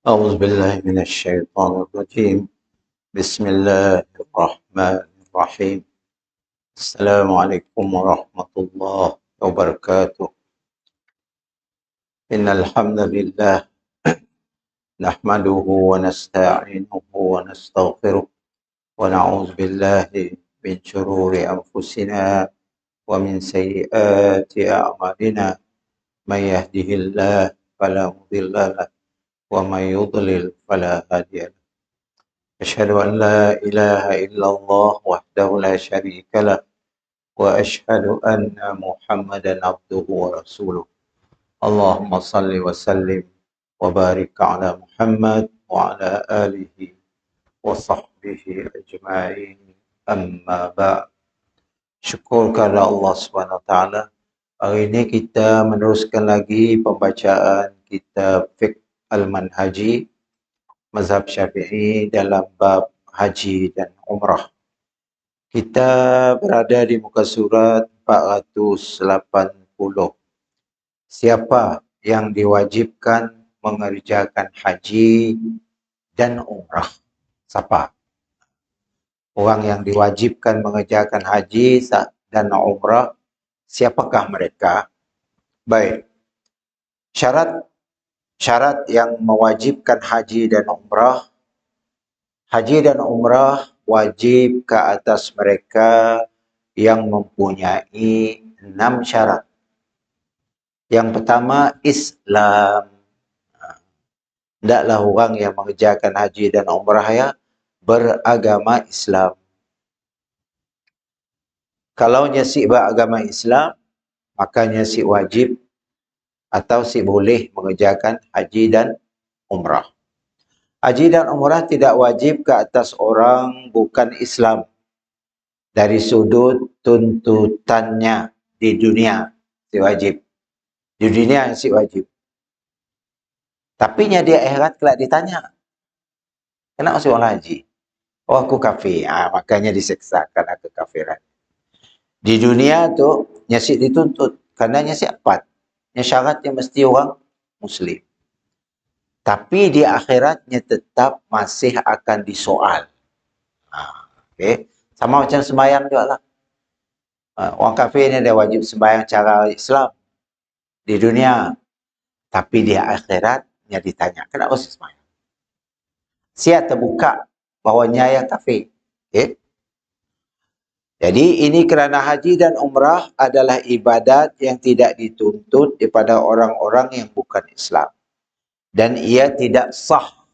أعوذ بالله من الشيطان الرجيم. بسم الله الرحمن الرحيم. السلام عليكم ورحمة الله وبركاته. إن الحمد لله نحمده ونستعينه ونستغفره ونعوذ بالله من شرور أنفسنا ومن سيئات أعمالنا. من يهده الله فلا مضل له ومن يضلل فلا هادي له. أشهد أن لا إله إلا الله وحده لا شريك له وأشهد أن محمدا عبده ورسوله. اللهم صل وسلم وبارك على محمد وعلى آله وصحبه أجمعين. أما بعد. Syukur kepada Allah Subhanahu Wa Taala. Hari ini kita meneruskan lagi pembacaan kitab Fiqh Al-Manhaji Mazhab Syafi'i dalam bab haji dan umrah. Kita berada di muka surat 480. Siapa yang diwajibkan mengerjakan haji dan umrah? Siapa? Orang yang diwajibkan mengerjakan haji dan umrah, siapakah mereka? Baik. Syarat yang mewajibkan haji dan umrah. Haji dan umrah wajib ke atas mereka yang mempunyai 6 syarat. Yang pertama, Islam. Hendaklah orang yang mengerjakan haji dan umrah ya beragama Islam. Kalau nyesik beragama Islam, maka nyesik wajib atau si boleh mengerjakan haji dan umrah. Haji dan umrah tidak wajib ke atas orang bukan Islam dari sudut tuntutannya di dunia, si wajib. Di dunia si wajib. Tapi nya di akhirat kelak ditanya, kenapa masuk orang haji? Oh, aku kafir. Makanya diseksa karena kekafiran. Di dunia tu nyesik dituntut karena nyesik apa? Syaratnya mesti orang Muslim. Tapi di akhiratnya tetap masih akan disoal. Okay. Sama macam sembahyang juga lah. Orang kafir ni dia wajib sembahyang cara Islam di dunia. Tapi di akhiratnya ditanya, kenapa sih sembahyang? Siap terbuka bahawa nyaya kafir. Okay. Jadi ini kerana haji dan umrah adalah ibadat yang tidak dituntut daripada orang-orang yang bukan Islam. Dan ia tidak sah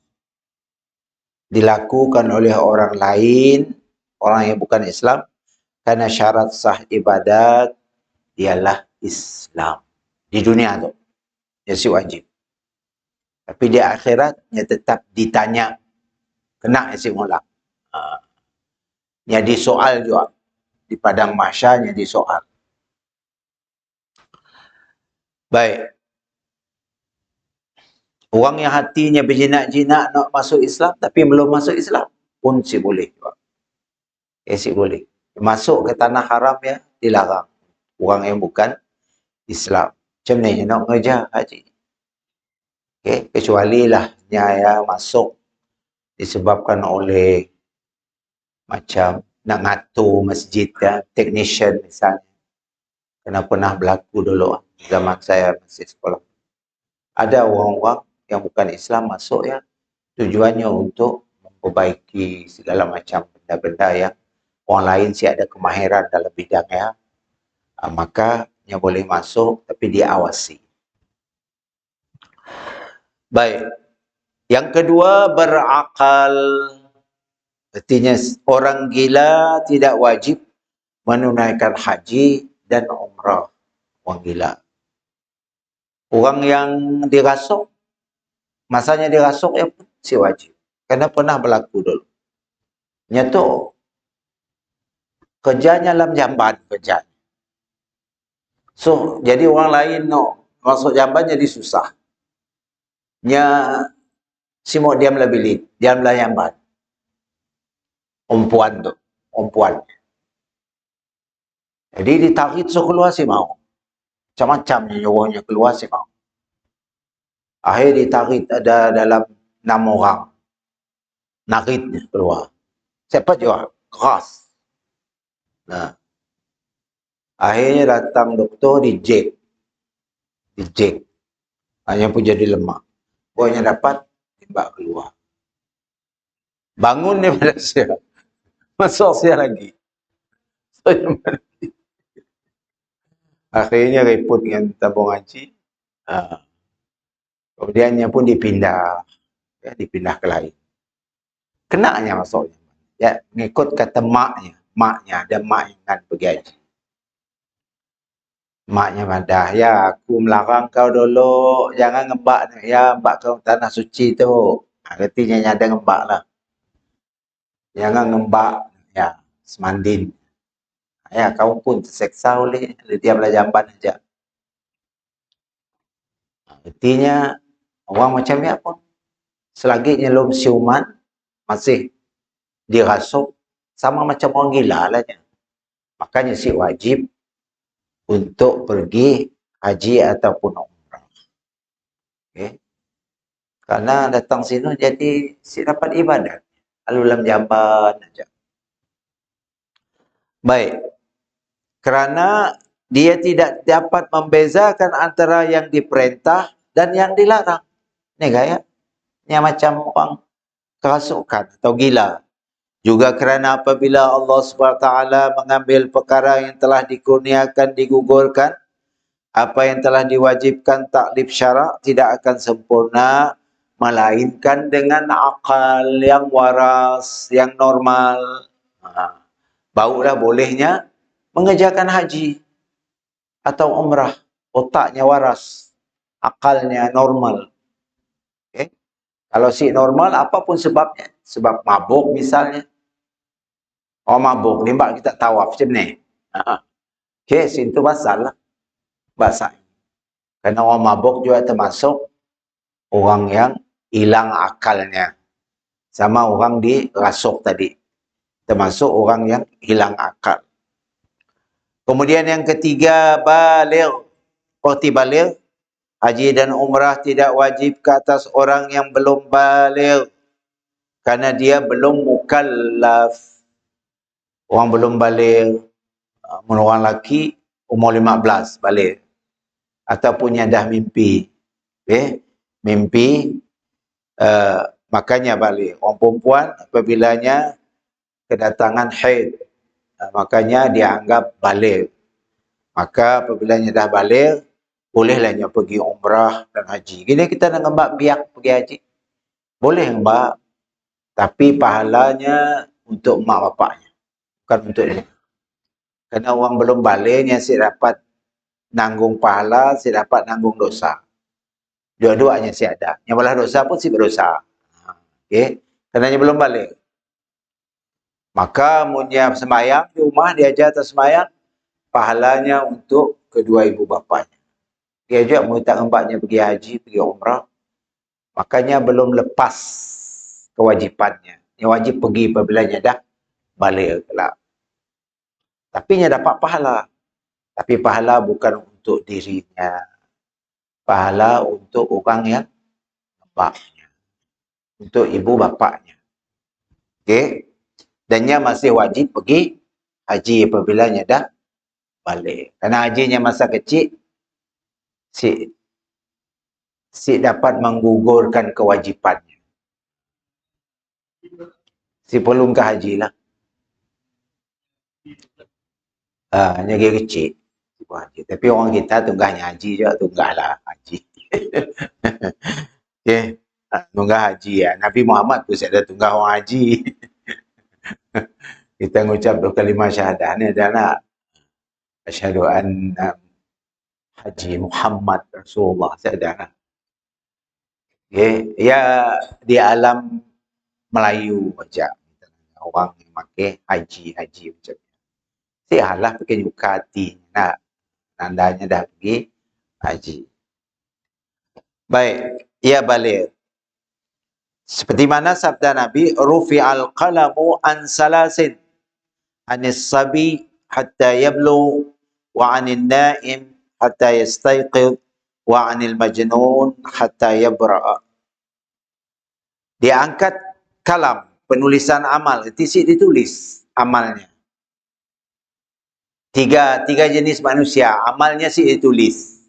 dilakukan oleh orang lain, orang yang bukan Islam, karena syarat sah ibadat ialah Islam. Di dunia tu, dia si wajib. Tapi di akhiratnya tetap ditanya, kena isi mulak. Jadi soal juga. Di padang mahsyarnya disoal. Baik. Orang yang hatinya berjinak-jinak nak masuk Islam tapi belum masuk Islam pun si boleh juga. Si boleh. Masuk ke tanah haram ya dilarang. Orang yang bukan Islam. Macam ni nak mengerja haji. Okay. Kecuali lah ya masuk disebabkan oleh macam nak ngatur masjid ya, technician misalnya. Kena pernah berlaku dulu zaman saya masih sekolah. Ada orang-orang yang bukan Islam masuk ya, tujuannya untuk memperbaiki segala macam benda-benda yang orang lain si ada kemahiran dalam bidangnya. Maka yang boleh masuk tapi diawasi. Baik. Yang kedua, berakal. Artinya orang gila tidak wajib menunaikan haji dan umrah. Orang gila. Orang yang dirasuk, masanya dirasuk ya si wajib. Karena pernah berlaku dulu. Nyata kerjanya dalam jamban kerja. So, jadi orang lain no masuk jamban jadi susah. Nya si mau diam lah bilik, diam lah jamban. Perempuan tu, perempuan. Jadi ditarik so keluar si mau. Macam-macam nyuruhnya keluar si mau. Akhir ditarik ada dalam 6 orang. Naritnya keluar. Cepat juga. Keras. Nah. Akhirnya datang doktor dijek. Dijek. Hanya pun jadi lemah. Buahnya dapat, tembak keluar. Bangun daripada saya. Masuk saya lagi. Akhirnya repot dengan tabung haji. Kemudiannya pun dipindah. Ya, dipindah ke lain. Kenanya masuknya. Ya, mengikut kata maknya. Maknya, ada mak yang kan pergi haji. Maknya madah, ya aku melarang kau dulu. Jangan ngembak. Ya, mbak kau tanah suci tu. Artinya ada ngembak lah. Jangan ngembak. Ya, semandin. Ya, kau pun terseksa oleh dia jamban aja. Artinya, orang macam ni pun. Selagi nyelum siuman, masih dirasuk, sama macam orang gila lah. Makanya si wajib untuk pergi haji ataupun umrah. Okay. Karena datang sini jadi si dapat ibadat. Lalu dalam jamban aja. Baik. Kerana dia tidak dapat membezakan antara yang diperintah dan yang dilarang. Ini gaya. Ini macam orang kerasukan atau gila. Juga kerana apabila Allah SWT mengambil perkara yang telah dikurniakan, digugurkan, apa yang telah diwajibkan taklif syarak tidak akan sempurna, melainkan dengan akal yang waras, yang normal. Barulah bolehnya mengerjakan haji atau umrah. Otaknya waras, akalnya normal. Okay? Kalau si normal, apapun sebabnya. Sebab mabuk misalnya. Mabuk, limbak kita tawaf macam ni. Okay, situ pasal lah. Bahasa. Kerana orang mabuk juga termasuk orang yang hilang akalnya. Sama orang dirasuk tadi. Termasuk orang yang hilang akal. Kemudian yang ketiga, baligh. Seperti baligh. Haji dan umrah tidak wajib ke atas orang yang belum baligh. Kerana dia belum mukallaf. Orang belum baligh. Orang lelaki umur 15 baligh. Ataupun yang dah mimpi. Okay? Mimpi. Makanya baligh. Orang perempuan apabila kedatangan haid. Makanya dia anggap baligh. Maka apabila dah baligh, bolehlah pergi umrah dan haji. Gini kita nak ngembak biak pergi haji. Boleh ngembak. Tapi pahalanya untuk mak bapaknya. Bukan untuk dia. Kerana orang belum baligh, yang si dapat nanggung pahala, si dapat nanggung dosa. Dua-duanya si ada. Yang belah dosa pun si berdosa. Okay? Kerana dia belum baligh. Maka munya sembahyang di rumah, dia ajar atas sembahyang, pahalanya untuk kedua ibu bapanya. Dia juga minta ngembaknya pergi haji, pergi umrah. Makanya belum lepas kewajipannya. Yang wajib pergi apabila dah balik kelak. Tapi dia dapat pahala. Tapi pahala bukan untuk dirinya. Pahala untuk orang yang ngembaknya. Untuk ibu bapaknya. Okey. Dan dia masih wajib pergi haji apabila dah balik. Kerana hajinya masa kecil, si dapat menggugurkan kewajipannya. Si perlu ke haji lah. Hanya dia kecil. Tapi orang kita tunggahnya haji je, tunggahlah haji. Okay. Tunggah haji ya. Nabi Muhammad pun ada tunggah orang haji. Kita mengucap dua kalimah syahadah ni adalah asyhadu anna haji Muhammad Rasulullah. Saya okay. Ya di alam Melayu macam orang yang pakai haji macam ni. Sialah pakai juga hati. Nah, tandanya dah pergi haji. Baik, ia balik. Seperti mana sabda Nabi, rufi'al qalamu an salasin, anis sabi hatta yablu, wa anin naim hatta yastayqid, wa 'anil majnun hatta yabra'a. Dia angkat kalam, penulisan amal, si ditulis amalnya. Tiga jenis manusia, amalnya si ditulis.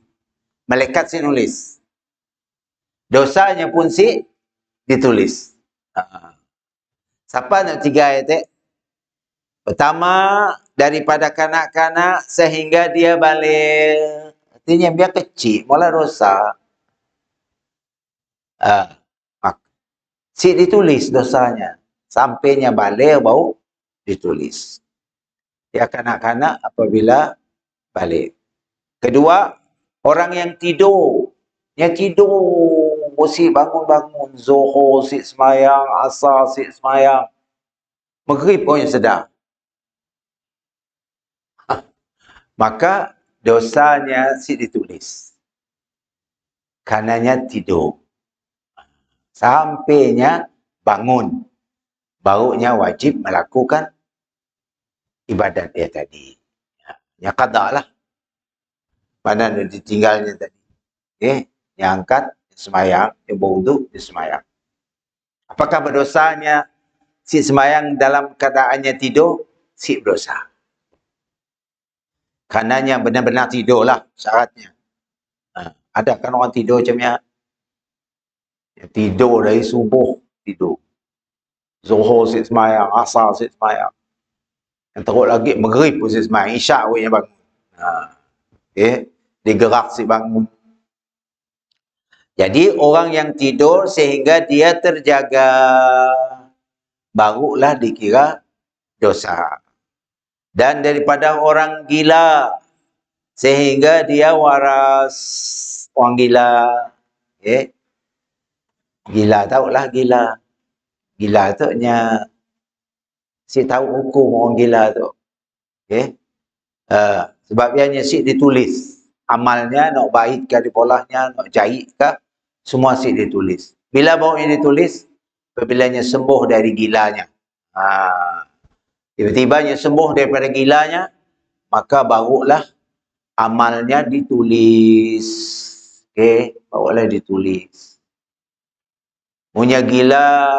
Malaikat si nulis. Dosanya pun si ditulis. Siapa nak tiga ayat? Pertama, daripada kanak-kanak sehingga dia balik. Artinya biar kecil, mula dosa. Si ditulis dosanya. Sampainya balik baru ditulis. Dia kanak-kanak apabila balik. Kedua, orang yang tidur. Yang tidur, si bangun-bangun. Zuhur, si semayang. Asar, si semayang. Maghrib pun yang sedar. Maka dosanya si ditulis. Karenanya tidur. Sampainya bangun. Barunya wajib melakukan ibadat dia tadi. Yang qada lah. Mana ditinggalnya tadi. Okay. Yang angkat, dia semayang. Dia berwuduk, dia semayang. Apakah berdosanya si semayang dalam keadaannya tidur? Si berdosa. Karenanya benar-benar tidurlah syaratnya. Ada kan orang tidur macam ni? Tidur dari subuh, tidur. Zuhur si semayang, asar si semayang. Yang teruk lagi, maghrib pun si semayang, isyak pun yang bangun. Okay. Digerak si bangun. Jadi orang yang tidur sehingga dia terjaga, barulah dikira dosa. Dan daripada orang gila sehingga dia waras. Orang gila. Okay. Gila, tahulah gila. Gila tu nya si tahu hukum orang gila tu. Okay. Sebab ianya si ditulis. Amalnya nak baik ke dipolahnya, nak jahit ke, semua si ditulis. Bila baru ini ditulis? Apabila sembuh dari gilanya. Tiba-tiba sembuh daripada gilanya, maka barulah amalnya ditulis. Okay, barulah ditulis. Punya gila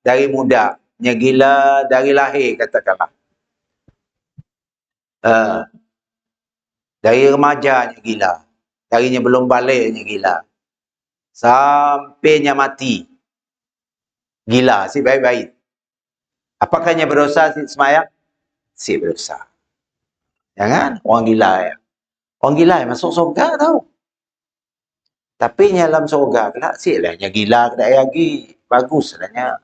dari muda, punya gila dari lahir, katakanlah. Dari remajanya gila, darinya belum baliknya gila, sampainya mati, gila, si baik-baik. Apakahnya berdosa si semayang? Si berdosa. Jangan orang gila ya. Orang gila masuk surga tau. Tapi dalam surga pula si lah nya gila kedai lagi. Bagus lah nya.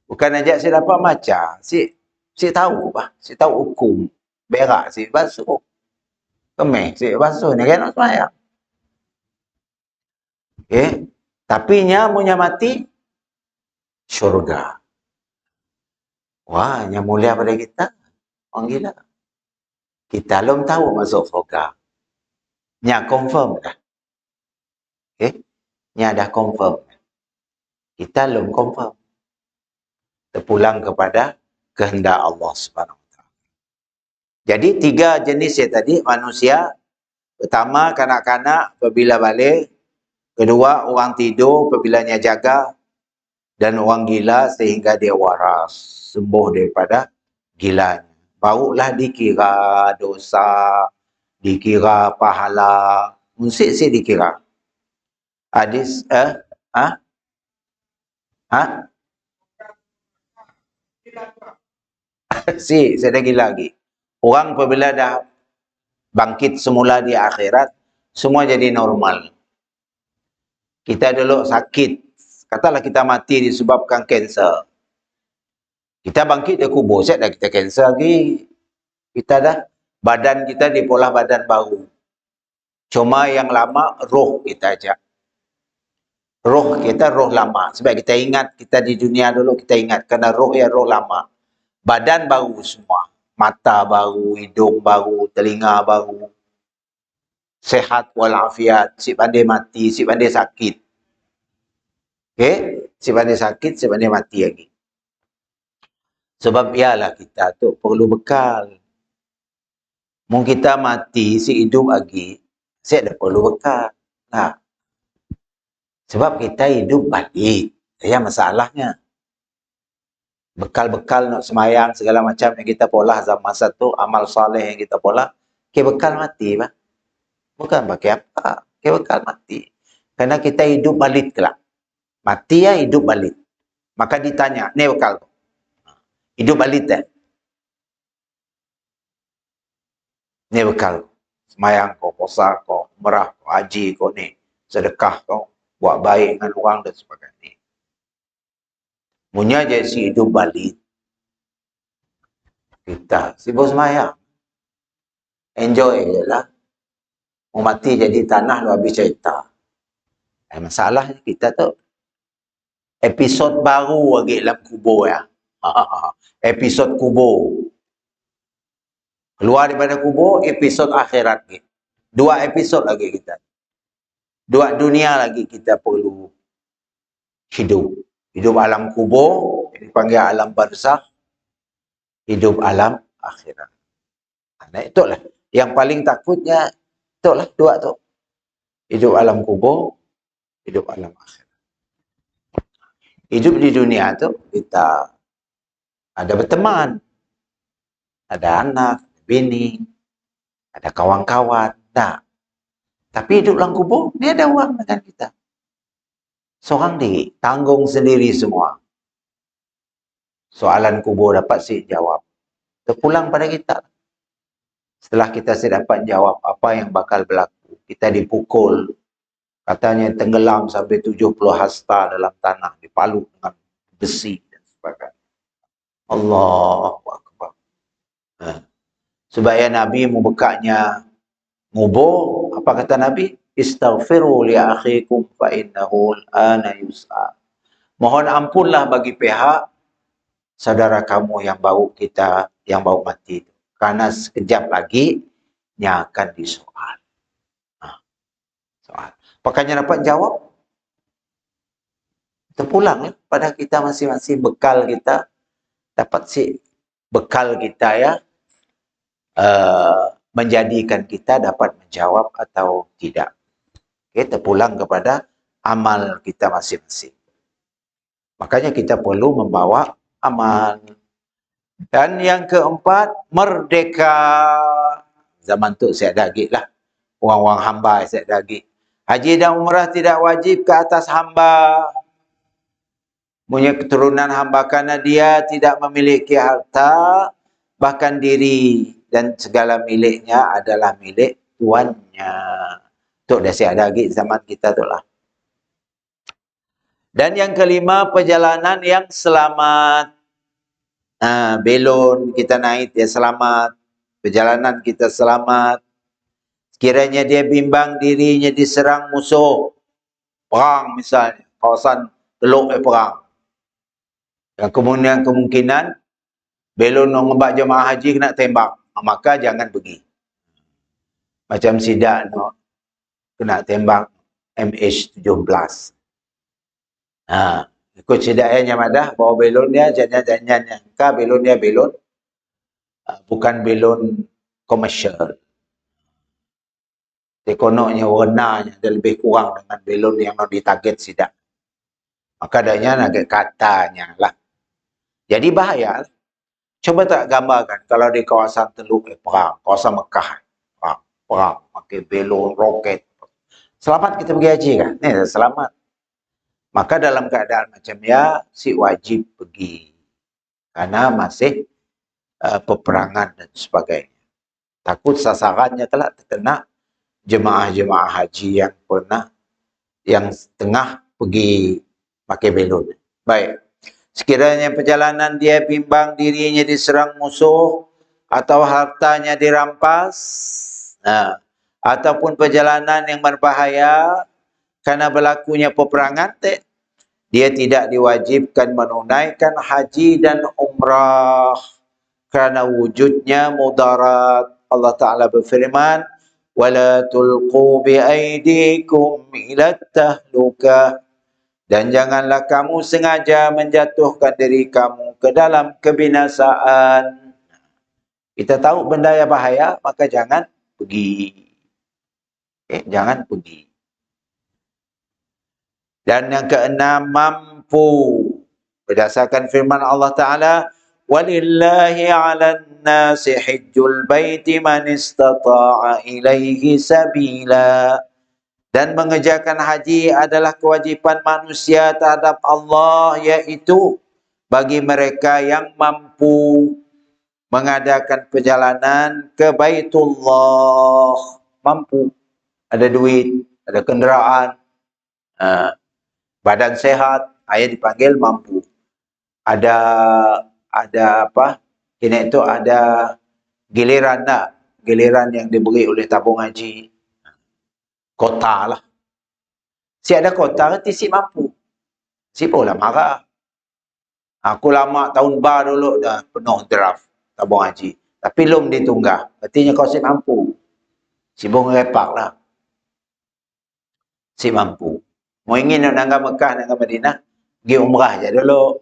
Bukan ajak si dapat macam. Si tahu bah. Si tahu hukum. Berak si basuh. Kemeh si basuh. Ni kan nak semayang. Okay. Tapi punya mati syurga. Wah, yang mulia pada kita. Orang gila. Kita belum tahu masuk surga. Nya confirm dah. Okay. Nya dah confirm. Kita belum confirm. Terpulang kepada kehendak Allah Subhanahu Wa Taala. Jadi tiga jenis ya tadi manusia. Pertama kanak-kanak apabila balik. Kedua orang tidur apabilanya jaga. Dan orang gila sehingga dia waras. Sembuh daripada gilanya. Barulah dikira dosa. Dikira pahala. Mesti dikira. Hadis saya dah gila lagi. Orang apabila dah bangkit semula di akhirat, semua jadi normal. Kita dulu sakit, katalah kita mati disebabkan kanser. Kita bangkit dari kubur, saya dah kita kanser lagi. Kita dah, badan kita dipolah badan baru. Cuma yang lama, roh kita aja. Roh kita roh lama. Sebab kita ingat, kita di dunia dulu kita ingat. Kerana roh ya roh lama. Badan baru semua. Mata baru, hidung baru, telinga baru. Sehat walafiat. Si pandai mati, si pandai sakit. Okay? Si pandai sakit, si pandai mati lagi. Sebab ialah kita tu perlu bekal. Mung kita mati, si hidup lagi, saya ada perlu bekal. Nah, sebab kita hidup balik. Ya masalahnya. Bekal-bekal nak semayang, segala macam yang kita pola zaman masa tu, amal soleh yang kita pola, ke bekal mati, bah. Bukan pakai apa, ke bekal mati. Karena kita hidup balik kelak. Mati ya hidup balik. Maka ditanya, ni bekal tu. Hidup balik tak? Ni bekal. Semayang kau, puasa kau, merah kau, haji kau ni, sedekah kau, buat baik dengan orang dan sebagainya. Punya je si hidup balik. Kita sibuk semayang. Enjoy je lah. Mau mati jadi tanah lu habis cerita. Masalahnya kita tu episod baru lagi dalam kubur ya. Episod kubur. Keluar daripada kubur, episod akhirat ni. 2 episod lagi kita. 2 dunia lagi kita perlu hidup. Hidup alam kubur, dipanggil alam barzakh. Hidup alam akhirat. Nah, itulah. Yang paling takutnya, itulah 2 tu. Hidup alam kubur, hidup alam akhirat. Hidup di dunia tu, kita ada berteman. Ada anak, bini, ada kawan-kawan, tak. Tapi hidup dalam kubur, dia ada orang dengan kita. Seorang diri, tanggung sendiri semua. Soalan kubur dapat si jawab. Terpulang pada kita. Setelah kita si dapat jawab apa yang bakal berlaku, kita dipukul. Katanya tenggelam sampai 70 hasta dalam tanah, dipalu dengan besi dan sebagainya. Allahu Akbar. Supaya Nabi membukanya ngubur, apa kata Nabi? Istaghfiru li akhikum fa innahu al-ana yus'a. Mohon ampunlah bagi pihak saudara kamu yang bau kita, yang bau mati itu. Karena sekejap lagi nya akan disoal. Soal. Pakainya dapat jawab. Terpulang pada kita masing-masing, bekal kita. Dapat si bekal kita ya. Menjadikan kita dapat menjawab atau tidak. Okay, terpulang kepada amal kita masing-masing. Makanya kita perlu membawa amal. Dan yang keempat, merdeka. Zaman tu saya dagik lah. Orang-orang hamba saya dagik. Haji dan umrah tidak wajib ke atas hamba. Punya keturunan hamba karena dia tidak memiliki harta, bahkan diri dan segala miliknya adalah milik tuannya. Tu dah saya dagik zaman kita tu lah. Dan yang kelima, perjalanan yang selamat. Belon kita naik, dia selamat. Perjalanan kita selamat. Sekiranya dia bimbang dirinya diserang musuh. Perang misalnya. Kawasan Teluk perang. Dan kemudian kemungkinan belon nak ngebak jemaah haji kena tembak. Maka jangan pergi. Macam sidak nak kena tembak MH17. Ikut sidaknya madah bawa belon dia jangan-jangan ka belon dia belon bukan belon komersial. Kononnya warnanya dia lebih kurang dengan belon yang nak ditarget sidak. Maka adanya nak katanya lah. Jadi bahaya. Coba tak gambarkan kalau di kawasan Teluk perang, kawasan Mekah perang, pakai belon, roket. Selamat kita pergi haji kan? Ni selamat. Maka dalam keadaan macam ya, si wajib pergi. Karena masih peperangan dan sebagainya. Takut sasarannya kelak terkena jemaah-jemaah haji yang pernah, yang tengah pergi pakai belon. Baik. Sekiranya perjalanan dia bimbang dirinya diserang musuh atau hartanya dirampas, ataupun perjalanan yang berbahaya karena berlakunya peperangan, dia tidak diwajibkan menunaikan haji dan umrah kerana wujudnya mudarat. Allah Ta'ala berfirman, وَلَا تُلْقُوا بِأَيْدِيكُمْ إِلَى التَّهْلُكَةِ. Dan janganlah kamu sengaja menjatuhkan diri kamu ke dalam kebinasaan. Kita tahu benda yang bahaya, maka jangan pergi. Jangan pergi. Dan yang keenam, mampu. Berdasarkan firman Allah Ta'ala, وَلِلَّهِ عَلَى النَّاسِ حِجُّ الْبَيْتِ مَنِ اسْتَطَاعَ إِلَيْهِ سَبِيلًا. Dan mengerjakan haji adalah kewajipan manusia terhadap Allah, iaitu bagi mereka yang mampu mengadakan perjalanan ke Baitullah. Mampu. Ada duit, ada kenderaan, badan sehat, ayat dipanggil mampu. Ada apa? Ini itu ada giliran tak? Giliran yang diberi oleh tabung haji. Kota lah. Si ada kota, nanti si mampu. Si pula marah. Aku lama tahun bar dulu dah penuh draft tabung haji. Tapi belum ditunggah. Artinya kau si mampu. Si bung repak lah. Si mampu. Mau ingin nak nangga Mekah, nangga Madinah, pergi umrah je dulu.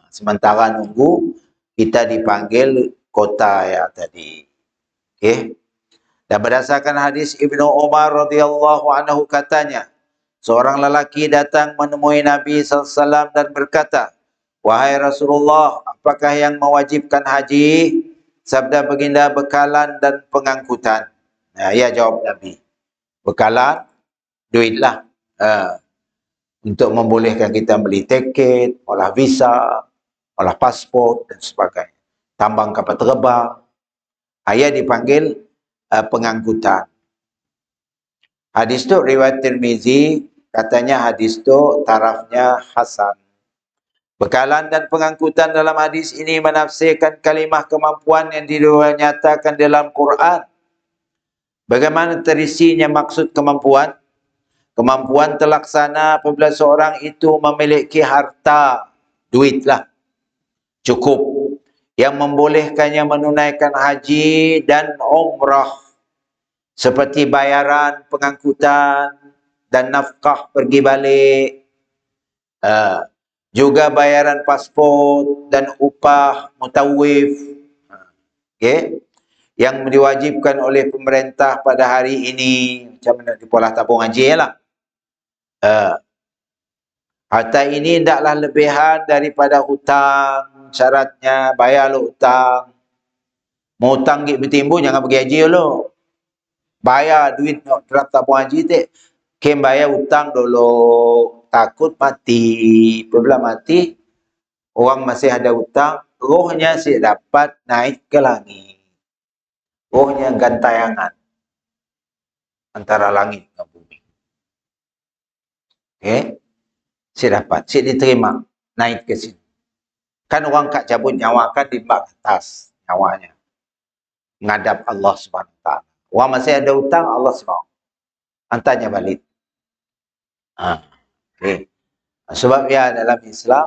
Sementara nunggu, kita dipanggil kota ya tadi. Okay. Dan berdasarkan hadis Ibnu Umar radhiyallahu anhu katanya, seorang lelaki datang menemui Nabi SAW dan berkata, "Wahai Rasulullah, apakah yang mewajibkan haji?" Sabda baginda, bekalan dan pengangkutan. Nah, ya jawab Nabi. Bekalan, duitlah. Untuk membolehkan kita beli tiket, olah visa, olah pasport dan sebagainya. Tambang kapal terbang. Ayat dipanggil pengangkutan. Hadis tu riwayat Tirmizi, katanya hadis tu tarafnya hasan. Bekalan dan pengangkutan dalam hadis ini menafsirkan kalimah kemampuan yang dinyatakan dalam Quran. Bagaimana terisinya maksud kemampuan? Kemampuan terlaksana apabila seorang itu memiliki harta, duitlah, cukup, yang membolehkannya menunaikan haji dan umrah, seperti bayaran pengangkutan dan nafkah pergi balik, juga bayaran pasport dan upah mutawif, yang diwajibkan oleh pemerintah pada hari ini, macam mana di pola tabung haji lah. Harta ini tidaklah lebihan daripada hutang. Syaratnya bayar lo hutang. Mau hutang git bertimbun, jangan pergi haji dulu. Bayar duit nak tabung haji tu. Kem bayar hutang dulu. Takut mati. Apabila mati, orang masih ada hutang, rohnya si dapat naik ke langit. Rohnya gantayangan antara langit dan bumi. Okay. Si dapat, si diterima, naik ke sini. Kan orang kat cabut nyawa kan di bak atas nyawanya. Menghadap Allah SWT. Orang masih ada hutang, Allah SWT hantarnya balik. Okay. Sebab ya dalam Islam,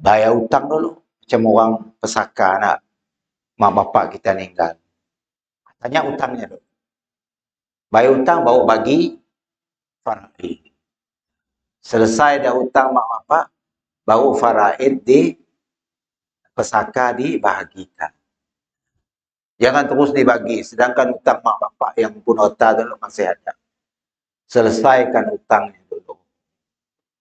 bayar hutang dulu. Macam orang pesaka nak mak bapak kita meninggal. Tanya hutangnya dulu. Bayar hutang baru bagi faraid. Selesai dah hutang mak bapak, baru faraid di pesaka dibahagikan. Jangan terus dibagi, sedangkan hutang mak bapak yang pun harta dulu masih ada. Selesaikan hutangnya dulu.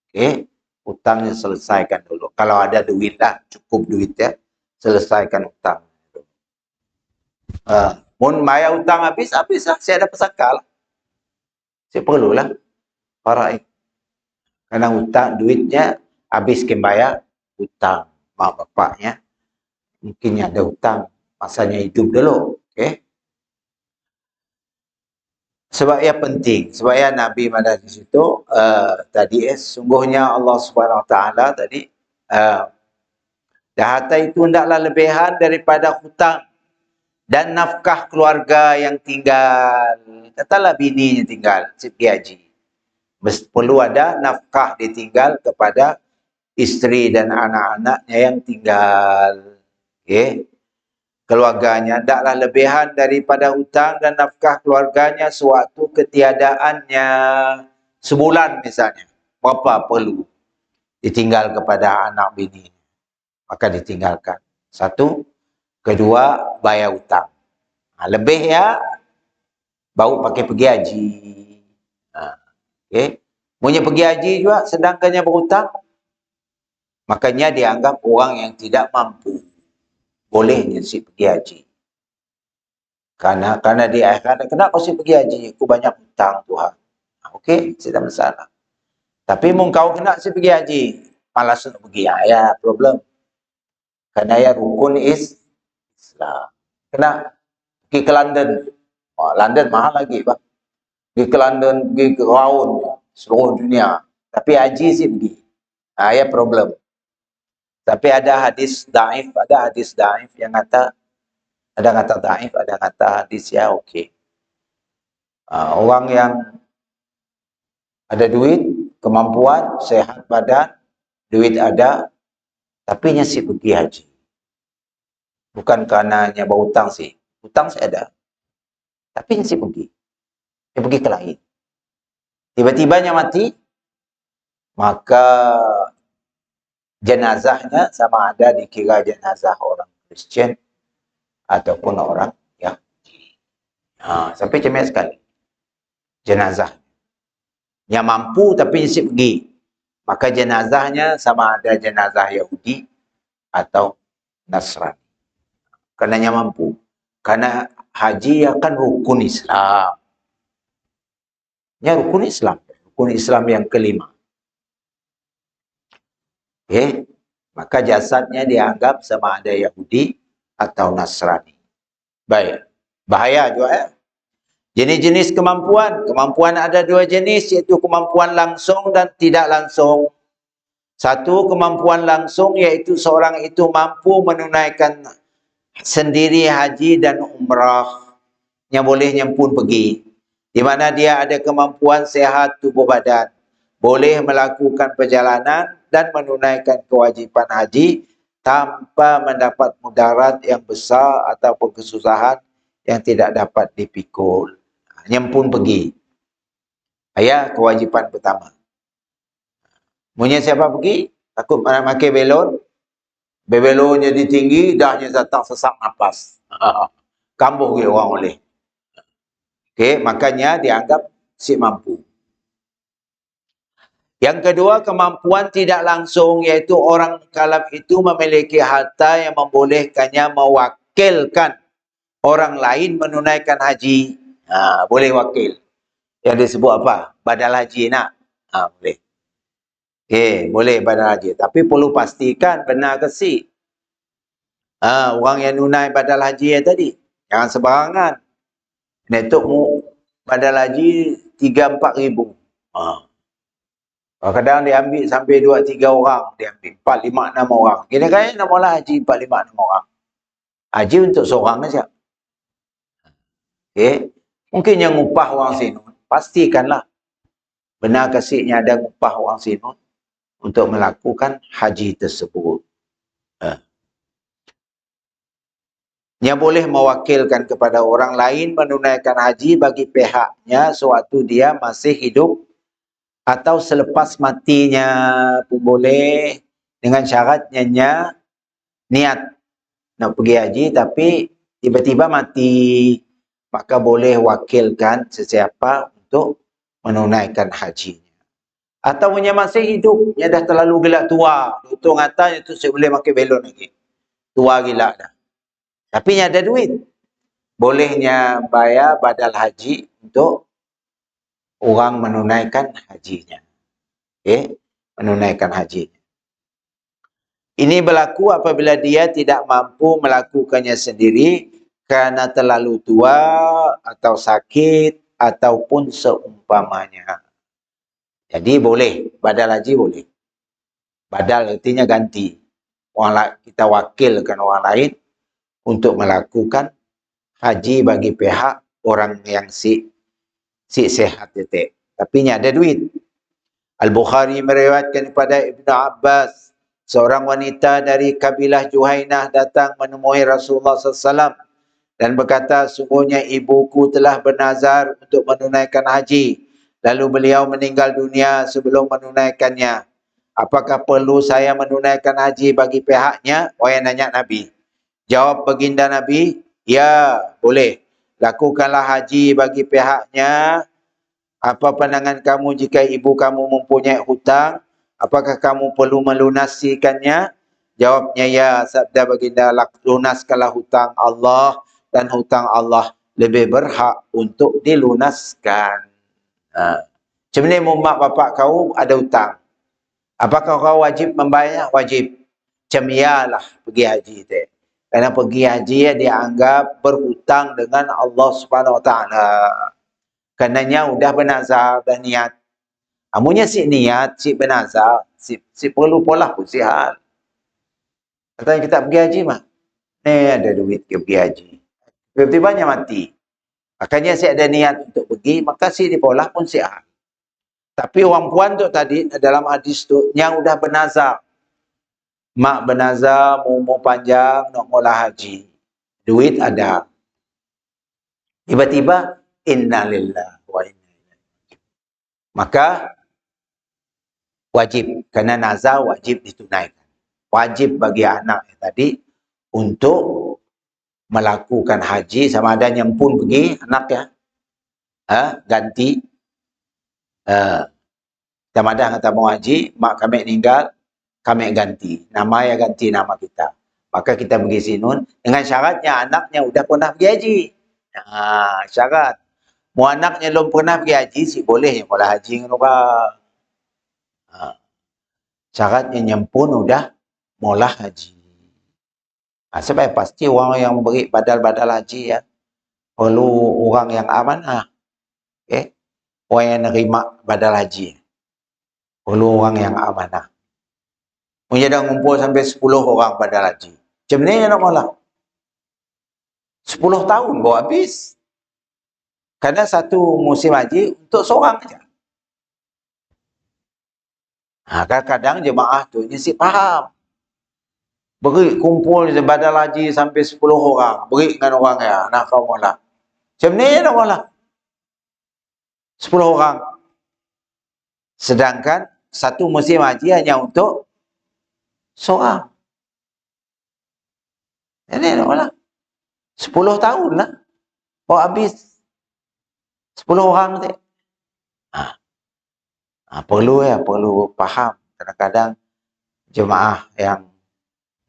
Okey, hutangnya selesaikan dulu. Kalau ada duit lah, cukup duit ya, selesaikan hutang. Mun bayar hutang habis lah, saya ada pesaka lah. Saya perlulah faraid. Karena hutang, duitnya habis bayar hutang mak bapaknya. Mungkin ada hutang, masanya hidup dulu. Okay? Sebab ia penting. Sebab ia Nabi pada di situ, tadi sungguhnya Allah SWT tadi, harta itu hendaklah lebihan daripada hutang dan nafkah keluarga yang tinggal. Katalah bininya tinggal, pergi haji. Perlu ada nafkah ditinggal kepada isteri dan anak-anaknya yang tinggal. Okay. Keluarganya tidaklah lebihan daripada hutang dan nafkah keluarganya sewaktu ketiadaannya. Sebulan misalnya, berapa perlu ditinggal kepada anak bini, maka ditinggalkan. Satu, Kedua, bayar hutang. Lebih ya, baru pakai pergi haji. Okay. Punya pergi haji juga, sedangkannya berhutang, makanya dianggap orang yang tidak mampu boleh nyensip pergi haji. Karena di akhirat, kenapa sih pergi haji? Aku banyak hutang Tuhan. Okey, tidak masalah. Tapi kau kena si pergi haji, malas untuk pergi. Ya, problem. Karena ya rukun Islam. Kena pergi ke London. Oh, London mahal lagi, Pak. Pergi ke London, pergi ke Raun, seluruh dunia. Tapi haji sih pergi. Ya problem. Tapi ada hadis daif yang kata, ada kata daif, ada kata hadis ya okey. Orang yang ada duit, kemampuan, sehat badan, duit ada, tapi nyesip pergi haji. Bukan kerana nya berhutang sih. Hutang saya ada. Tapi nyesip pergi. Dia pergi ke lain. Tiba-tibanya mati, maka jenazahnya sama ada dikira jenazah orang Kristian ataupun orang Yahudi. Sampai cemerlang sekali. Jenazah. Yang mampu tapi nyesip pergi. Maka jenazahnya sama ada jenazah Yahudi atau Nasrani. Kerana mampu. Karena haji akan rukun Islam. Ya, rukun Islam. Rukun Islam yang kelima. Okay. Maka jasadnya dianggap sama ada Yahudi atau Nasrani. Baik. Bahaya juga ya. Jenis-jenis kemampuan. Kemampuan ada dua jenis, iaitu kemampuan langsung dan tidak langsung. Satu, kemampuan langsung, iaitu seorang itu mampu menunaikan sendiri haji dan umrah. Yang bolehnya pun pergi. Di mana dia ada kemampuan sehat tubuh badan. Boleh melakukan perjalanan dan menunaikan kewajipan haji tanpa mendapat mudarat yang besar ataupun kesusahan yang tidak dapat dipikul. Yang pun pergi. Kewajipan pertama. Punya siapa pergi? Takut pakai belon. Belonnya ditinggi, dahnya datang sesak nafas. Kambuh orang oleh. Okey, makanya dianggap si mampu. Yang kedua, kemampuan tidak langsung, iaitu orang kalap itu memiliki harta yang membolehkannya mewakilkan orang lain menunaikan haji. Boleh wakil. Yang disebut apa? Badal haji nak. Boleh. Okey, boleh badal haji. Tapi perlu pastikan benar ke si. Orang yang tunai badal haji yang tadi. Jangan sebarangan. Netuk badal haji 3-4 ribu. Kadang-kadang dia ambil sampai 2-3 orang. Dia ambil 4-5-6 orang. Kira-kira namalah haji 4-5-6 orang. Haji untuk seorang saja. Okay. Mungkin yang upah orang sinun. Pastikanlah. Benar kasihnya ada upah orang sinun untuk melakukan haji tersebut. Yang boleh mewakilkan kepada orang lain menunaikan haji bagi pihaknya sewaktu dia masih hidup atau selepas matinya pun boleh, dengan syaratnya niat nak pergi haji tapi tiba-tiba mati, maka boleh wakilkan sesiapa untuk menunaikan hajinya. Atau punya masih hidup, dia dah terlalu gelak tua, doktor kata itu saya boleh pakai belon lagi, tua gila dah. Tapi dia ada duit, bolehnya bayar badal haji untuk orang menunaikan hajinya. Menunaikan hajinya. Ini berlaku apabila dia tidak mampu melakukannya sendiri kerana terlalu tua atau sakit ataupun seumpamanya. Jadi boleh, badal haji boleh. Badal artinya ganti. Kita wakilkan orang lain untuk melakukan haji bagi pihak orang yang si sehat itu. Tapi ni ada duit. Al-Bukhari meriwayatkan kepada Ibnu Abbas, seorang wanita dari kabilah Juhainah datang menemui Rasulullah SAW dan berkata, sungguhnya ibuku telah bernazar untuk menunaikan haji. Lalu beliau meninggal dunia sebelum menunaikannya. Apakah perlu saya menunaikan haji bagi pihaknya? Yang nanya Nabi. Jawab baginda Nabi, ya boleh. Lakukanlah haji bagi pihaknya. Apa pandangan kamu jika ibu kamu mempunyai hutang? Apakah kamu perlu melunasikannya? Jawabnya ya, sabda baginda, lunaskanlah hutang Allah, dan hutang Allah lebih berhak untuk dilunaskan. Macam ni mak bapak kau ada hutang. Apakah kau wajib membayar? Wajib. Macam iyalah pergi haji tu. Kerana pergi haji dia anggap berhutang dengan Allah Subhanahu Wa Taala. Karenanya sudah bernazar, dah niat. Amunya si niat, si bernazar, si perlu pola pun si hal. Katanya kita pergi haji mah. Ni ada duit ke pergi haji. Tiba-tibanya mati. Makanya si ada niat untuk pergi, maka si di pola pun si hal. Tapi orang puan tu tadi dalam hadis tu yang sudah bernazar. Mak bernazar umur panjang nak mula haji. Duit ada. Tiba-tiba innalillahi wa inna ilaihi. Maka wajib, kerana nazar wajib ditunaikan. Wajib bagi anak tadi untuk melakukan haji, sama ada nyempun pergi anak ya. Ganti sama ada kata mau haji, mak kami meninggal, kami ganti. Nama ya ganti nama kita. Maka kita pergi sinun dengan syaratnya anaknya sudah pernah pergi haji. Syarat. Mu anaknya belum pernah pergi haji, si boleh yang mula haji dengan orang. Syaratnya nyempun sudah mula haji. Sebab pasti orang yang beri badal-badal haji ya, perlu orang yang amanah. Okay? Orang yang nerima badal haji. Perlu orang yang amanah. Punya dah ngumpul sampai 10 orang badal haji. Macam ni nak mula? 10 tahun baru habis. Kerana satu musim haji untuk seorang saja. Kadang-kadang jemaah tu si faham. Beri kumpul badal haji sampai 10 orang. Beri dengan orang ya, nak kau mula. Macam ni nak mula. 10 orang. Sedangkan satu musim haji hanya untuk seorang. Ini nak mula. 10 tahun lah. Baru habis. 10 orang tu. Perlu faham. Kadang-kadang jemaah yang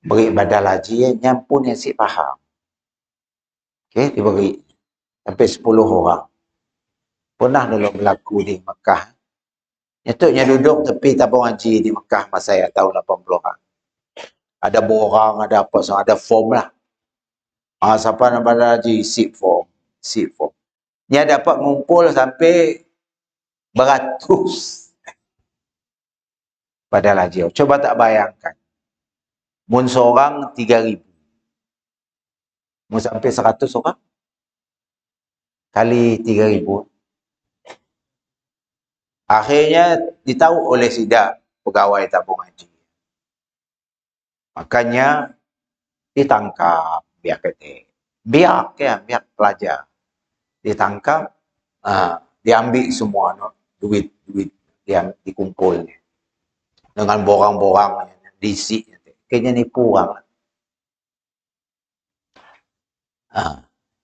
beri badal haji nyampun yang si faham. Okey, diberi sampai 10 orang. Pernah dulu berlaku di Mekah. Nyatanya duduk tepi tabung haji di Mekah masa saya tahun 80-an. Ada borang, ada apa semua, ada form lah. Siapa nak badal haji, sip form. Dia dapat mengumpul sampai beratus badal haji. Coba tak bayangkan. Mun seorang 3,000. Mun sampai 100 orang. Kali 3,000. Akhirnya ditahu oleh sidak pegawai tabung haji. Makanya ditangkap biar kata. Biar pelajar. Ditangkap, diambil semua duit yang dikumpul dengan borang-borang diisi. Kayaknya nipu orang.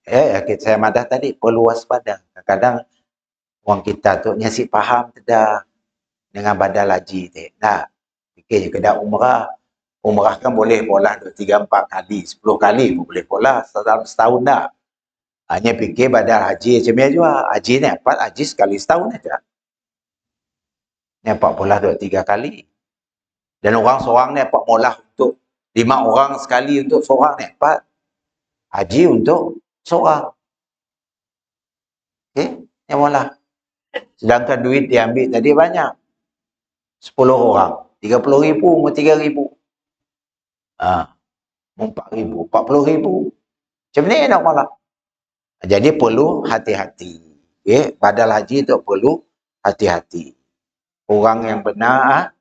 Saya madah tadi perlu waspada. Kadang-kadang orang kita tu nyasi faham tidak dengan badal haji tu. Nah, fikir je kedak umrah. Umrah kan boleh pola 2, 3, 4 kali, 10 kali pun boleh pola setahun dah. Hanya fikir badal haji macam ni juga. Haji ni haji sekali setahun aja. Ni pola 2, 3 kali. Dan orang seorang ni pola untuk 5 orang sekali untuk seorang ni haji untuk seorang. Okey, yang pola. Sedangkan duit diambil tadi banyak. 10 orang. 30,000, 3,000. 4,000, 40,000. Macam ni nak malah. Jadi perlu hati-hati. Badal haji tu perlu hati-hati. Orang yang benar.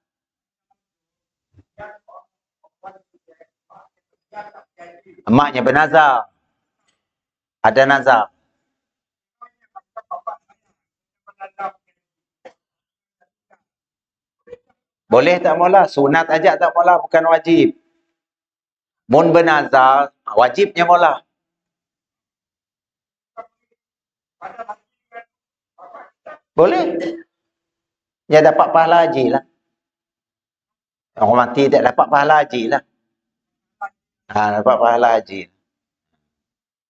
Emaknya bernazar. Ada nazar. Boleh tak mula? Sunat aja tak mula, bukan wajib. Mun bernazar, wajibnya molah. Boleh. Dia dapat pahala haji lah. Orang mati tak dapat pahala haji lah. Dapat pahala haji.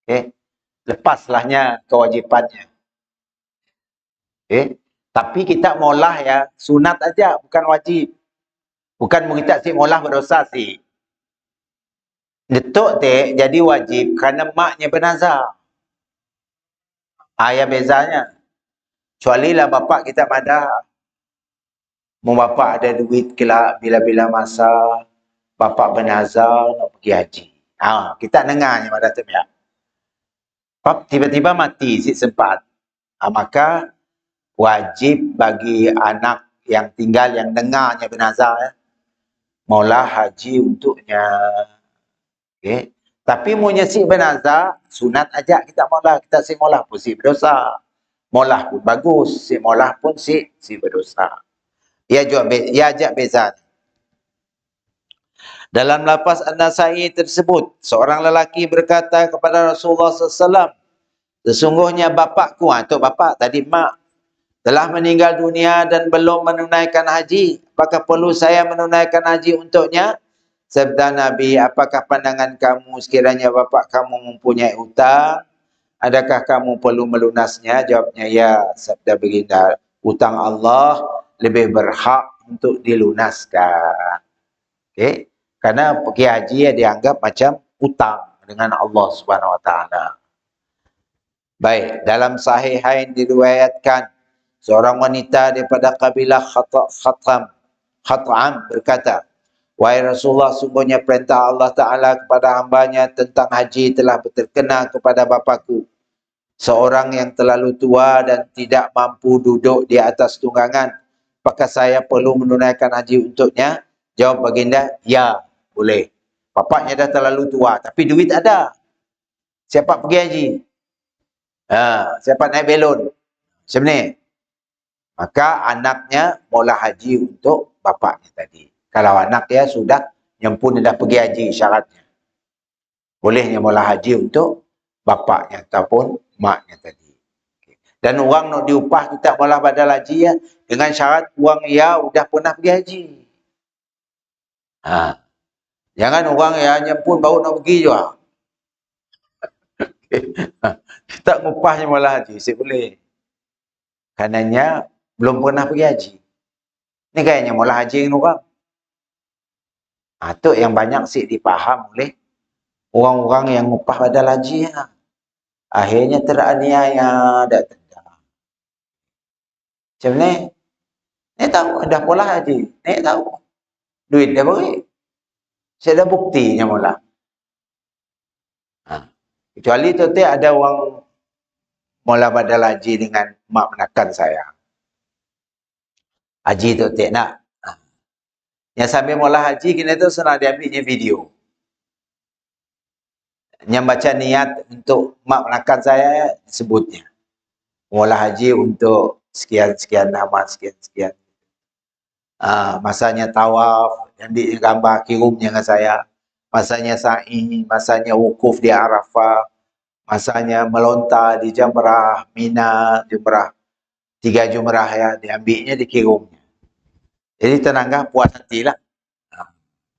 Okay. Lepaslahnya kewajipannya. Okay. Tapi kita molah ya, sunat aja, bukan wajib. Bukan kita si molah berdosa si. Detuk te jadi wajib kerana maknya bernazar. Ya bezanya. Kecuali lah bapak kita madah. Mau bapak ada duit bila-bila masa bapak bernazar nak pergi haji. Kita dengarnya pada tu ya. Tiba-tiba mati si sempat. Maka wajib bagi anak yang tinggal yang dengarnya bernazar ya. Maulah haji untuknya. Okay. Tapi mau nyesik bernazar, sunat aja kita maulah. Kita si maulah pun si berdosa. Maulah pun bagus. Si maulah pun si berdosa. Ia ajak beza. Dalam lafaz An-Nasai tersebut, seorang lelaki berkata kepada Rasulullah SAW, sesungguhnya bapakku, untuk bapak tadi mak, telah meninggal dunia dan belum menunaikan haji. Apakah perlu saya menunaikan haji untuknya? Sabda Nabi, apakah pandangan kamu sekiranya bapak kamu mempunyai hutang? Adakah kamu perlu melunasnya? Jawabnya ya. Sabda baginda, hutang Allah lebih berhak untuk dilunaskan. Okay? Karena pergi haji ya dianggap macam hutang dengan Allah Subhanahu Wa Taala. Baik, dalam Sahihain diriwayatkan seorang wanita daripada kabilah Khat'am berkata, wahai Rasulullah, sungguhnya perintah Allah Ta'ala kepada hambanya tentang haji telah terkena kepada bapakku. Seorang yang terlalu tua dan tidak mampu duduk di atas tunggangan. Apakah saya perlu menunaikan haji untuknya? Jawab baginda, ya, boleh. Bapaknya dah terlalu tua, tapi duit ada. Siapa pergi haji? Siapa naik belon? Macam ni. Maka anaknya maulah haji untuk bapaknya tadi. Kalau anak dia sudah nyempun dah pergi haji syaratnya. Bolehnya maulah haji untuk bapaknya ataupun maknya tadi. Dan orang nak diupah kita maulah badal haji ya, dengan syarat orang ya sudah pernah pergi haji. Jangan orang yang nyempun baru nak pergi juga. Kita ngupahnya maulah haji, saya boleh. Karenanya belum pernah pergi haji. Ini kayaknya maulah haji dengan orang. Itu yang banyak sih dipaham oleh orang-orang yang ngupah badal haji ya. Akhirnya teraniaya, dah tendang. Macam ni, ni tahu, dah mula haji, ni tahu. Duit dah beri. Saya dah buktinya mula. Kecuali tu ada orang mula badal haji dengan mak menekan saya. Haji tu nak. Yang sambil mula haji, kena tu senang diambilnya video. Yang baca niat untuk mak menekan saya, sebutnya. Mula haji untuk sekian-sekian nama, sekian-sekian. Masanya tawaf, ambil gambar kirumnya dengan saya. Masanya sa'i, masanya wukuf di Arafah. Masanya melontar di Jamrah, Mina, Jumrah. 3 Jumrah ya, diambilnya di kirumnya. Jadi tenanglah, puas hatilah.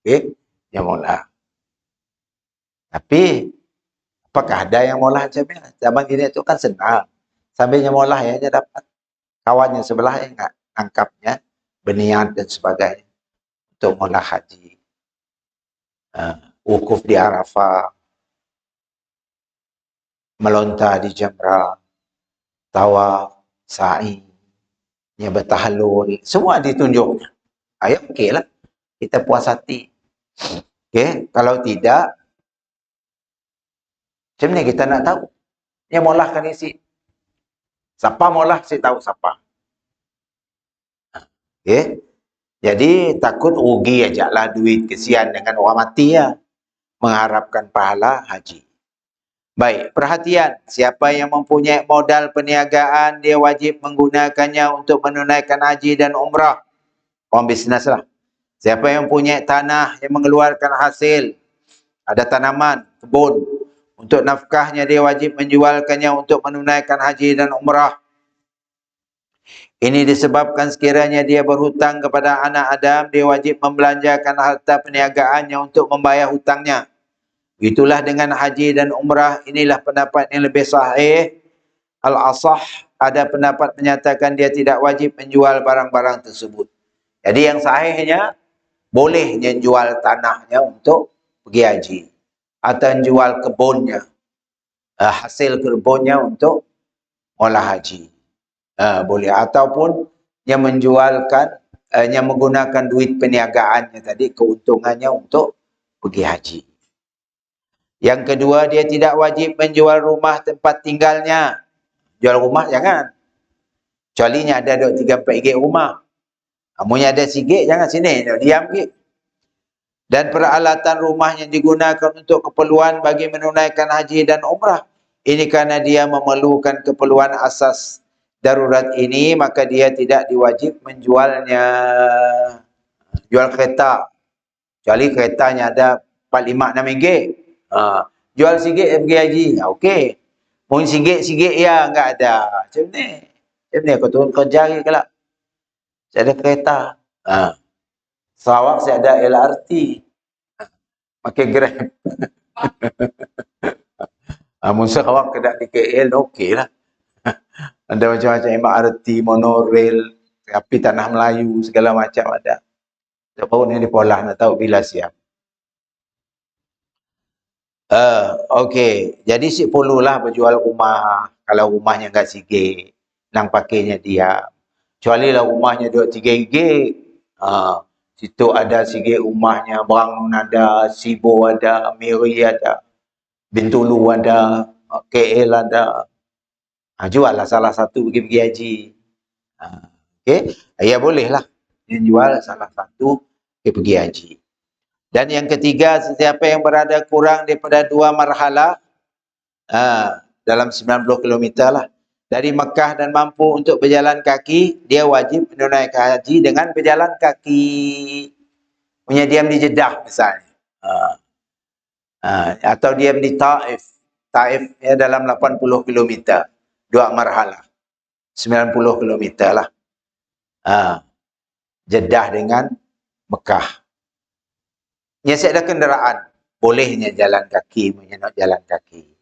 Okey, yang mula. Tapi, apakah ada yang mula macam ni? Zaman gini tu kan senang. Sambilnya mula ya, dia dapat kawannya sebelah yang angkapnya, berniat dan sebagainya. Untuk mula haji. Wukuf di Arafah. Melontar di Jamrah. Tawaf, sa'i. Yang bertahalul. Semua ditunjuknya. Ya okey lah. Kita puas hati. Okey, kalau tidak, macam ni kita nak tahu. Yang maulah kan isi. Siapa maulah, saya tahu siapa. Okey. Jadi takut rugi aja lah duit, kesian dengan orang mati ya. Mengharapkan pahala haji. Baik, perhatian. Siapa yang mempunyai modal perniagaan, dia wajib menggunakannya untuk menunaikan haji dan umrah. Orang bisnes lah. Siapa yang mempunyai tanah yang mengeluarkan hasil, ada tanaman, kebun. Untuk nafkahnya dia wajib menjualkannya untuk menunaikan haji dan umrah. Ini disebabkan sekiranya dia berhutang kepada anak Adam, dia wajib membelanjakan harta perniagaannya untuk membayar hutangnya. Itulah dengan haji dan umrah, inilah pendapat yang lebih sahih. Al-asah, ada pendapat menyatakan dia tidak wajib menjual barang-barang tersebut. Jadi yang sahihnya, boleh dia jual tanahnya untuk pergi haji. Atau jual kebunnya, hasil kebunnya untuk olah haji. Boleh. Ataupun yang menjualkan, yang menggunakan duit perniagaannya tadi, keuntungannya untuk pergi haji. Yang kedua, dia tidak wajib menjual rumah tempat tinggalnya. Jual rumah jangan. Kecuali ada 3-4 gig rumah. Kamunya ada sikit, jangan sini. Diam sikit. Dan peralatan rumah yang digunakan untuk keperluan bagi menunaikan haji dan umrah. Ini karena dia memerlukan keperluan asas darurat ini, maka dia tidak diwajib menjualnya. Jual kereta. Kecuali keretanya ada 4, 5, 6 ringgit. Jual sikit pergi haji. Okey. Mungkin sikit-sikit ya, enggak ada. Macam ni. Macam ni aku turun kerja lagi kelak. Saya ada kereta. Sarawak saya ada LRT. Pakai Grab. Mungkin Sarawak kena di KL, okey lah. Ada macam-macam MRT, monorail, api tanah Melayu, segala macam ada. Tak tahu ni di polah, nak tahu bila siap. Okey. Jadi si perlulah berjual rumah. Kalau rumahnya enggak sikit, nang pakainya dia. Kecuali lah rumahnya 2-3 gig. Situ ada sikit rumahnya, Bangun ada, Sibo ada, Miri ada, Bintulu ada, KL ada. Jual lah salah satu pergi haji. Okey, ya bolehlah dia jual salah satu pergi haji. Dan yang ketiga, sesiapa yang berada kurang daripada 2 marhalah, dalam 90 km lah, dari Mekah dan mampu untuk berjalan kaki, dia wajib menunaikan haji dengan berjalan kaki. Punya diam di Jeddah misalnya. Atau diam di Taif. Taif ya dalam 80 km. 2 marhalah. 90 km lah. Jeddah dengan Mekah. Yang ada kenderaan, bolehnya jalan kaki, punya nak jalan kaki.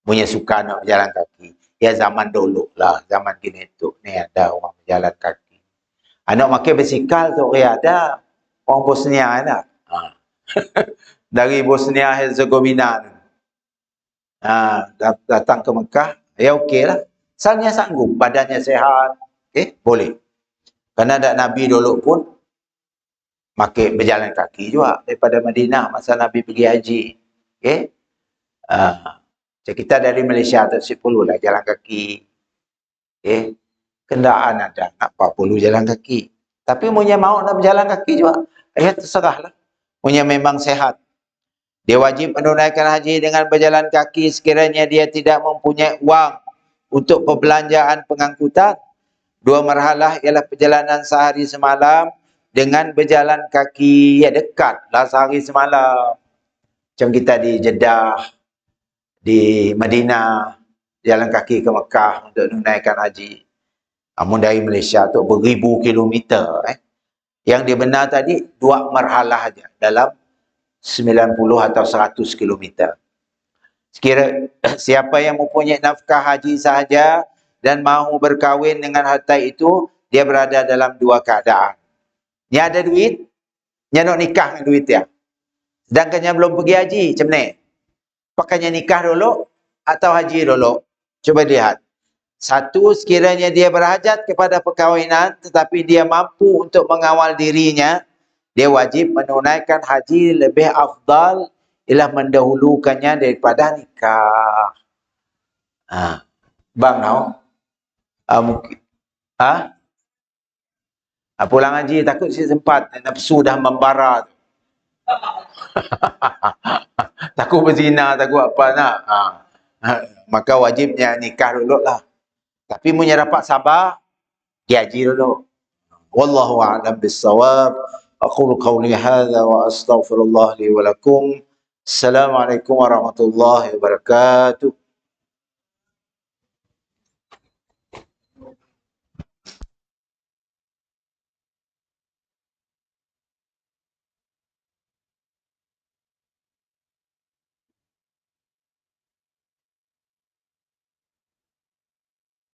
Punya suka nak berjalan kaki. Ya zaman dulu lah, zaman kini tu ni ada orang berjalan kaki. Anak makan basikal tu ada. Orang Bosnia ada. Dari Bosnia Herzegovina tu. Datang ke Mekah, ya okey lah. Asalnya sanggup, badannya sehat, boleh. Kerana ada Nabi dulu pun makai berjalan kaki juga daripada Madinah masa Nabi pergi haji. Kita dari Malaysia tak perlu lah jalan kaki. Kenderaan ada, nak apa perlu jalan kaki. Tapi punya mau nak berjalan kaki juga, terserahlah. Punya memang sehat. Dia wajib menunaikan haji dengan berjalan kaki sekiranya dia tidak mempunyai uang untuk perbelanjaan pengangkutan. 2 marhalah ialah perjalanan sehari semalam dengan berjalan kaki. Ya dekatlah sehari semalam. Macam kita di Jeddah, di Madinah, jalan kaki ke Mekah untuk menunaikan haji. Namun dari Malaysia tu beribu kilometer. Yang dia benar tadi 2 marhalah aja dalam 90 atau 100 kilometer. Sekira siapa yang mempunyai nafkah haji sahaja dan mahu berkahwin dengan harta itu, dia berada dalam 2 keadaan. Ni ada duit, ni nak nikah dengan duit dia. Sedangkan yang belum pergi haji, macam ni. Pakainya nikah dulu atau haji dulu. Cuba lihat. Satu, sekiranya dia berhajat kepada perkahwinan tetapi dia mampu untuk mengawal dirinya, dia wajib menunaikan haji. Lebih afdal ialah mendahulukannya daripada nikah. Bang now? Mungkin. Pulang haji takut si sempat, nafsu dah membara. Takut berzina, takut apa nak. Maka wajibnya nikah dulu lah. Tapi punya dapat sabar, pergi haji dulu. Wallahu a'lam bissawab. Aqulu qawli hadha wa astaghfirullah li wa lakum. Assalamualaikum warahmatullahi wabarakatuh.